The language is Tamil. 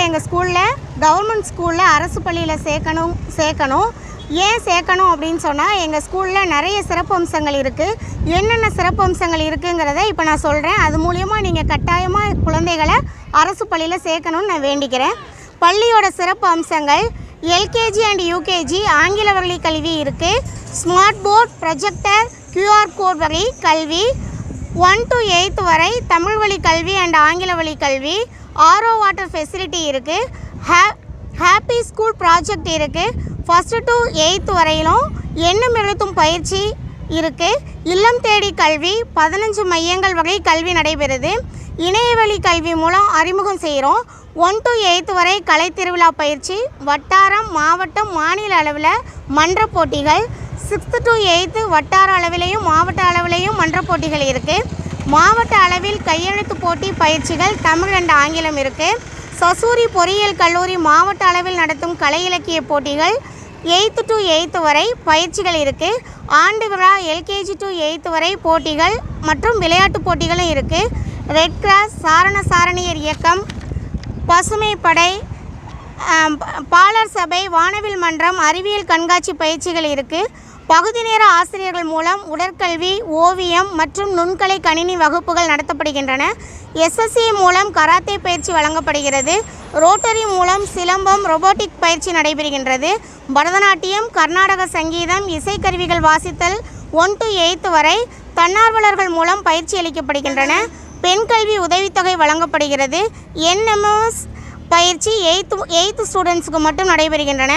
எங்கள் ஸ்கூலில் கவர்மெண்ட் ஸ்கூலில் அரசு பள்ளியில் சேர்க்கணும். ஏன் சேர்க்கணும் அப்படின்னு சொன்னால் எங்கள் ஸ்கூலில் நிறைய சிறப்பு அம்சங்கள் இருக்குது. என்னென்ன சிறப்பு அம்சங்கள் இருக்குங்கிறத இப்போ நான் சொல்கிறேன். அது மூலிமா நீங்கள் கட்டாயமாக குழந்தைகளை அரசு பள்ளியில் சேர்க்கணும்னு நான் வேண்டிக்கிறேன். பள்ளியோட சிறப்பு அம்சங்கள் எல்கேஜி அண்ட் யூகேஜி ஆங்கில வழி கல்வி இருக்குது. Smart board, projector, QR code வழி கல்வி. 1 to 8 வரை தமிழ் வழி கல்வி அண்ட் ஆங்கில வழி கல்வி. ஆரோ வாட்டர் ஃபெசிலிட்டி இருக்குது. ஹாப்பி ஸ்கூல் ப்ராஜெக்ட் இருக்குது. 1st to 8th வரையிலும் எண்ணும் எழுத்தும் பயிற்சி இருக்குது. இல்லம் தேடி கல்வி 15 மையங்கள் வகை கல்வி நடைபெறுது. இணையவழி கல்வி மூலம் அறிமுகம் செய்கிறோம். 1 to 8th வரை கலை திருவிழா பயிற்சி. வட்டாரம், மாவட்டம், மாநில அளவில் மன்ற போட்டிகள். 6th to 8th வட்டார அளவிலையும் மாவட்ட அளவிலையும் மன்ற போட்டிகள் இருக்குது. மாவட்ட அளவில் கையெழுத்து போட்டி பயிற்சிகள் தமிழ் அண்ட் ஆங்கிலம் இருக்குது. சசூரி பொறியியல் கல்லூரி மாவட்ட அளவில் நடத்தும் கலை இலக்கிய போட்டிகள். 8th to 8th வரை பயிற்சிகள் இருக்குது. ஆண்டு விழா LKG to 8th வரை போட்டிகள் மற்றும் விளையாட்டு போட்டிகளும் இருக்குது. ரெட் கிராஸ், சாரணியர் இயக்கம், பசுமை படை, பாலர் சபை, வானவில் மன்றம், அறிவியல் கண்காட்சி பயிற்சிகள் இருக்குது. பகுதி நேர ஆசிரியர்கள் மூலம் உடற்கல்வி, ஓவியம் மற்றும் நுண்கலை கணினி வகுப்புகள் நடத்தப்படுகின்றன. SSC மூலம் கராத்தே பயிற்சி வழங்கப்படுகிறது. ரோட்டரி மூலம் சிலம்பம், ரொபோட்டிக் பயிற்சி நடைபெறுகின்றது. பரதநாட்டியம், கர்நாடக சங்கீதம், இசைக்கருவிகள் வாசித்தல் 1 to 8th வரை தன்னார்வலர்கள் மூலம் பயிற்சி அளிக்கப்படுகின்றன. பெண் கல்வி உதவித்தொகை வழங்கப்படுகிறது. NMS பயிற்சி 8th ஸ்டூடெண்ட்ஸுக்கு மட்டும் நடைபெறுகின்றன.